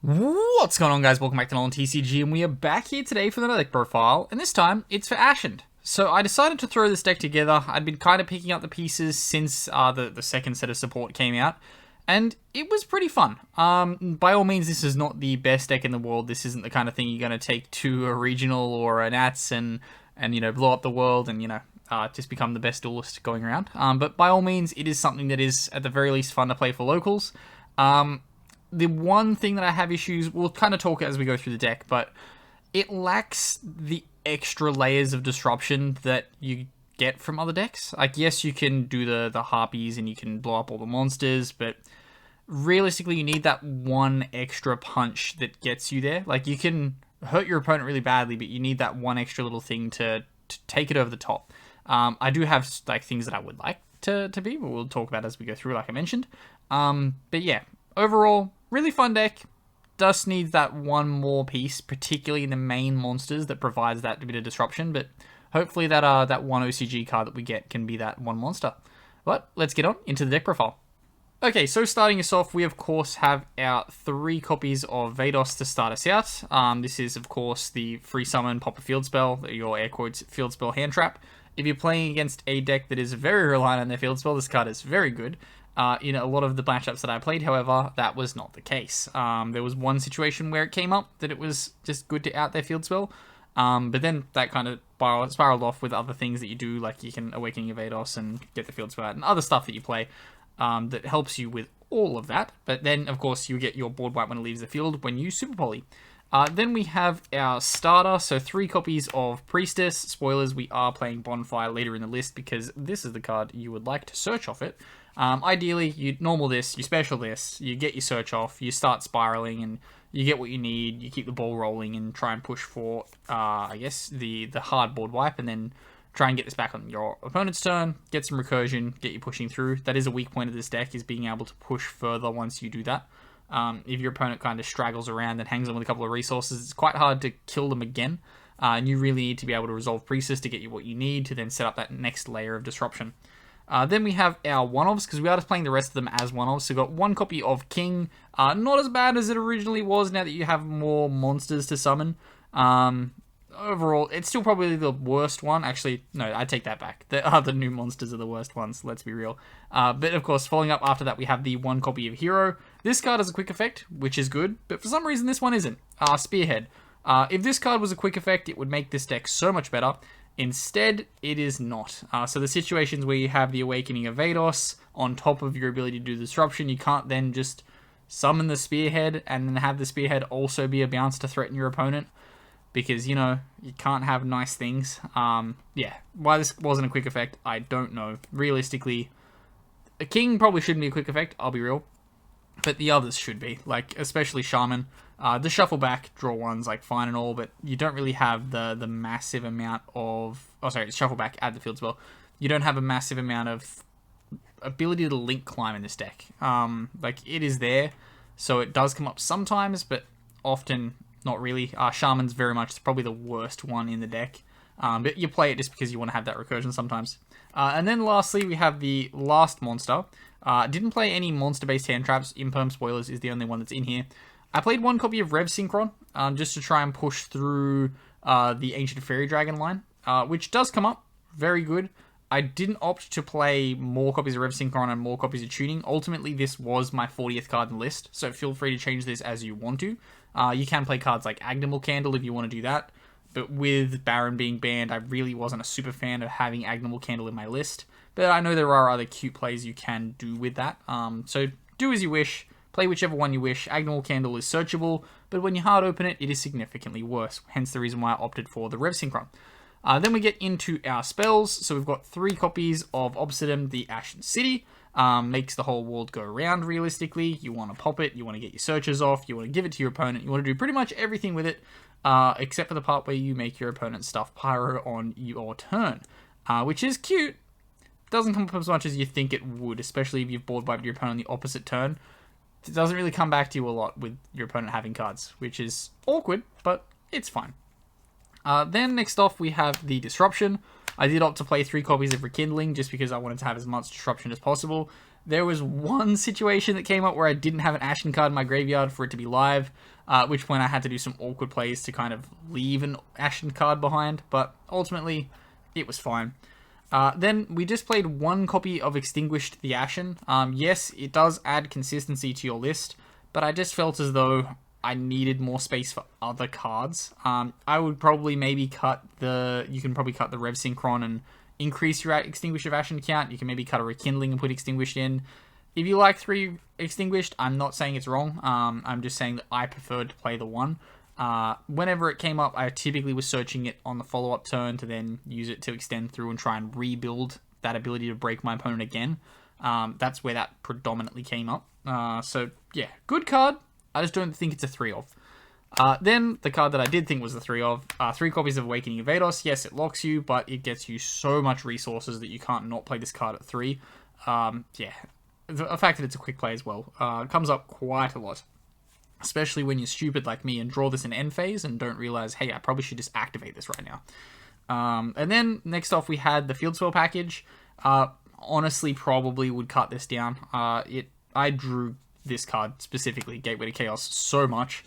What's going on, guys? Welcome back to NolanTCG, and we are back here today for another deck profile, and this time it's for Ashened. So I decided to throw this deck together. I'd been kind of picking up the pieces since the second set of support came out, and it was pretty fun. By all means, this is not the best deck in the world. This isn't the kind of thing you're going to take to a regional or an ATS and you know, blow up the world and, you know, just become the best duelist going around. But by all means, it is something that is, at the very least, fun to play for locals. The one thing that I have issues, we'll kind of talk as we go through the deck, but it lacks the extra layers of disruption that you get from other decks. Like, yes, you can do the harpies and you can blow up all the monsters, but realistically, you need that one extra punch that gets you there. Like, you can hurt your opponent really badly, but you need that one extra little thing to take it over the top. I do have, like, things that I would like to be, but we'll talk about as we go through, like I mentioned. But yeah, overall, really fun deck. Just needs that one more piece, particularly in the main monsters, that provides that bit of disruption. But hopefully that one OCG card that we get can be that one monster. But let's get on into the deck profile. Okay, so starting us off, we of course have our 3 copies of Vados to start us out. This is of course the free summon, pop a field spell, your air quotes field spell hand trap. If you're playing against a deck that is very reliant on their field spell, this card is very good. In a lot of the matchups that I played, however, that was not the case. There was one situation where it came up that it was just good to out their field spell, but then that kind of spiraled off with other things that you do, like you can Awakening your Vados and get the field spell out, and other stuff that you play that helps you with all of that. But then, of course, you get your board wipe when it leaves the field when you Super Poly. Then we have our starter, so 3 copies of Priestess. Spoilers, we are playing Bonfire later in the list because this is the card you would like to search off it. Ideally, you normal this, you special this, you get your search off, you start spiraling, and you get what you need, you keep the ball rolling and try and push for, I guess, the hard board wipe, and then try and get this back on your opponent's turn, get some recursion, get you pushing through. That is a weak point of this deck, is being able to push further once you do that. If your opponent kind of straggles around and hangs on with a couple of resources, it's quite hard to kill them again, and you really need to be able to resolve Priestess to get you what you need to then set up that next layer of disruption. Then we have our one-offs, because we are just playing the rest of them as one-offs. So we've got 1 copy of King, not as bad as it originally was now that you have more monsters to summon. Overall, it's still probably the worst one. Actually, no, I take that back. The other new monsters are the worst ones, let's be real. But of course, following up after that, we have the 1 copy of Hero. This card has a quick effect, which is good, but for some reason this one isn't. Spearhead. If this card was a quick effect, it would make this deck so much better. Instead, it is not. So the situations where you have the Awakening of Vados on top of your ability to do disruption, you can't then just summon the Spearhead and then have the Spearhead also be a bounce to threaten your opponent, because, you know, you can't have nice things. Yeah, why this wasn't a quick effect, I don't know. Realistically, a King probably shouldn't be a quick effect, I'll be real. But the others should be, like, especially Shaman. The shuffle back, draw one's like fine and all, but you don't really have the massive amount of... Oh, sorry, shuffle back, add the field spell. You don't have a massive amount of ability to link climb in this deck. Like, it is there, so it does come up sometimes, but often not really. Shaman's very much probably the worst one in the deck. But you play it just because you want to have that recursion sometimes. And then lastly, we have the last monster. Didn't play any monster-based hand traps. Imperm Spoilers is the only one that's in here. I played 1 copy of Rev Synchron, just to try and push through the Ancient Fairy Dragon line, which does come up. Very good. I didn't opt to play more copies of Rev Synchron and more copies of Tuning. Ultimately, this was my 40th card in the list, so feel free to change this as you want to. You can play cards like Agnimal Candle if you want to do that, but with Baron being banned, I really wasn't a super fan of having Agnimal Candle in my list. But I know there are other cute plays you can do with that, so do as you wish. Play whichever one you wish. Agnimal Candle is searchable, but when you hard open it, it is significantly worse. Hence the reason why I opted for the Rev Synchron. Then we get into our spells. So we've got 3 copies of Obsidian, the Ashen City. Makes the whole world go around realistically. You want to pop it, you want to get your searches off, you want to give it to your opponent, you want to do pretty much everything with it, except for the part where you make your opponent stuff pyro on your turn, which is cute. Doesn't come up as much as you think it would, especially if you've board wiped your opponent on the opposite turn. It doesn't really come back to you a lot with your opponent having cards, which is awkward, but it's fine. Then next off we have the Disruption. I did opt to play 3 copies of Rekindling just because I wanted to have as much disruption as possible. There was one situation that came up where I didn't have an Ashen card in my graveyard for it to be live, at which point I had to do some awkward plays to kind of leave an Ashen card behind, but ultimately it was fine. Then we just played 1 copy of Extinguished the Ashen. Yes, it does add consistency to your list, but I just felt as though I needed more space for other cards. I would probably maybe cut the... You can probably cut the Rev Synchron and increase your Extinguished of Ashen count. You can maybe cut a Rekindling and put Extinguished in. If you like 3 Extinguished, I'm not saying it's wrong. I'm just saying that I preferred to play the 1. Whenever it came up, I typically was searching it on the follow-up turn to then use it to extend through and try and rebuild that ability to break my opponent again. That's where that predominantly came up. So, yeah, good card. I just don't think it's a 3 of. Then, the card that I did think was the 3 of, 3 copies of Awakening of Vados. Yes, it locks you, but it gets you so much resources that you can't not play this card at 3. Yeah, the fact that it's a quick play as well comes up quite a lot. Especially when you're stupid like me and draw this in end phase and don't realize, hey, I probably should just activate this right now. And then, next off, we had the Field Spell package. Honestly, probably would cut this down. I drew this card specifically, Gateway to Chaos, so much.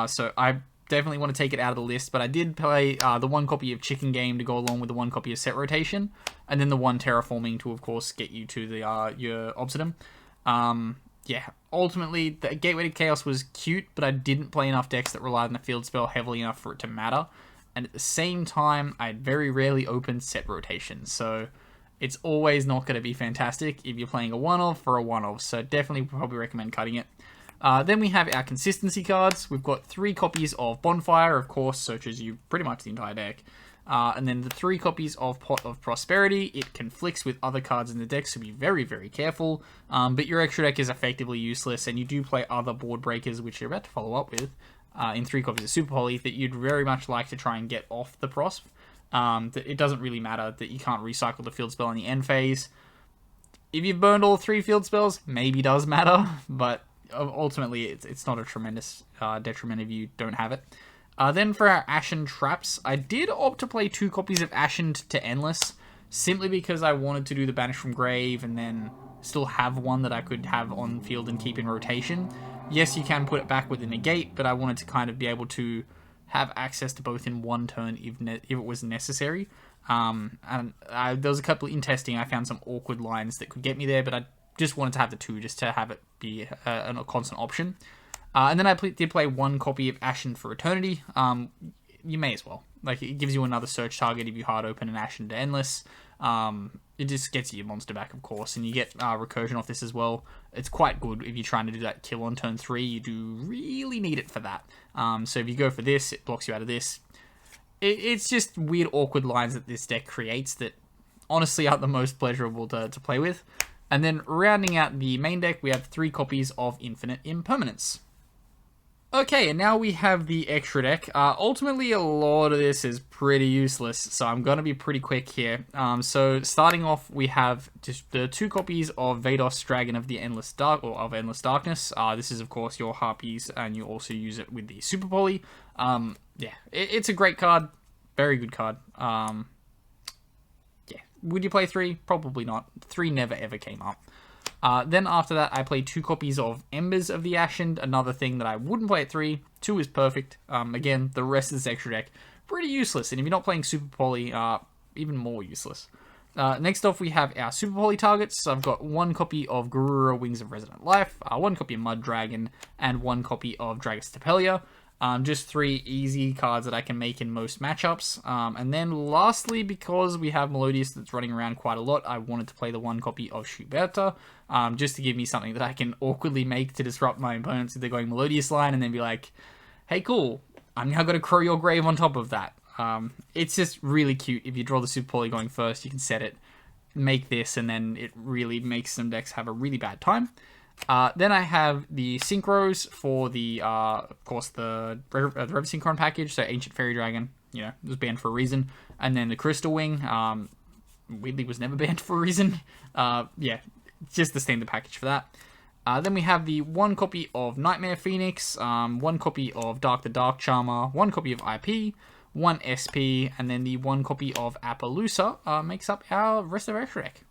So I definitely want to take it out of the list, but I did play the 1 copy of Chicken Game to go along with the 1 copy of Set Rotation, and then the 1 Terraforming to, of course, get you to the your Obsidian. Yeah, ultimately, the Gateway to Chaos was cute, but I didn't play enough decks that relied on the Field Spell heavily enough for it to matter. And at the same time, I very rarely opened Set Rotation, so it's always not going to be fantastic if you're playing a 1-of for a 1-of, so definitely probably recommend cutting it. Then we have our consistency cards. We've got 3 copies of Bonfire, of course, searches you pretty much the entire deck. And then the 3 copies of Pot of Prosperity. It conflicts with other cards in the deck, so be very, very careful. But your extra deck is effectively useless, and you do play other board breakers, which you're about to follow up with, in 3 copies of Super Poly, that you'd very much like to try and get off the Prosp. It doesn't really matter that you can't recycle the Field Spell in the end phase. If you've burned all 3 Field Spells, maybe does matter, but ultimately it's not a tremendous detriment if you don't have it. Then for our Ashen Traps, I did opt to play 2 copies of Ashened to Endless, simply because I wanted to do the Banish from Grave and then still have one that I could have on field and keep in rotation. Yes, you can put it back with a Negate, but I wanted to kind of be able to have access to both in 1 turn if it was necessary. And there was a couple in testing, I found some awkward lines that could get me there, but I just wanted to have the 2 just to have it be a constant option. And then I did play 1 copy of Ashen for Eternity. You may as well. Like, it gives you another search target if you hard open an Ashen to Endless. It just gets you your monster back, of course, and you get recursion off this as well. It's quite good if you're trying to do that kill on turn 3. You do really need it for that. So if you go for this, it blocks you out of this. It's just weird, awkward lines that this deck creates that honestly aren't the most pleasurable to play with. And then rounding out the main deck, we have 3 copies of Infinite Impermanence. Okay, and now we have the extra deck. Ultimately, a lot of this is pretty useless, so I'm going to be pretty quick here. So starting off, we have just the 2 copies of Vados, Dragon of the Endless Darkness. This is, of course, your Harpies, and you also use it with the Super Poly. Yeah, it's a great card. Very good card. Yeah. Would you play 3? Probably not. 3 never ever came up. Then after that, I played 2 copies of Embers of the Ashened, another thing that I wouldn't play at 3. 2 is perfect. Again, the rest of this extra deck, pretty useless. And if you're not playing Super Poly, even more useless. Next off, we have our Super Poly targets. So I've got 1 copy of Garura, Wings of Resonant Life, 1 copy of Mud Dragon, and 1 copy of Dragus Tapelia. Just 3 easy cards that I can make in most matchups. And then lastly, because we have Melodious that's running around quite a lot, I wanted to play the 1 copy of Schuberta, just to give me something that I can awkwardly make to disrupt my opponents if they're going Melodious line, and then be like, hey, cool, I'm now going to Crow Your Grave on top of that. It's just really cute. If you draw the Super Poly going first, you can set it, make this, and then it really makes some decks have a really bad time. Then I have the Synchros for the, of course, the Rev Synchron package, so Ancient Fairy Dragon, you know, it was banned for a reason. And then the Crystal Wing, weirdly was never banned for a reason. Yeah, just the standard package for that. Then we have the 1 copy of Nightmare Phoenix, 1 copy of Dark the Dark Charmer, 1 copy of IP, 1 SP, and then the 1 copy of Appaloosa makes up our rest of our extra deck.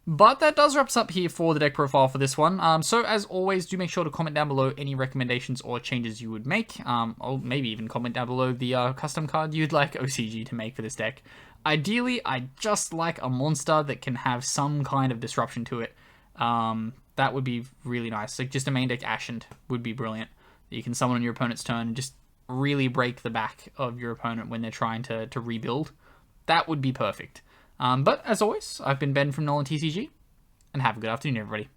But that does wrap us up here for the deck profile for this one. So as always, do make sure to comment down below any recommendations or changes you would make. Or maybe even comment down below the custom card you'd like OCG to make for this deck. Ideally, I just like a monster that can have some kind of disruption to it. That would be really nice. Like just a main deck Ashened would be brilliant. You can summon on your opponent's turn and just really break the back of your opponent when they're trying to rebuild. That would be perfect. But as always, I've been Ben from NolanTCG, and have a good afternoon, everybody.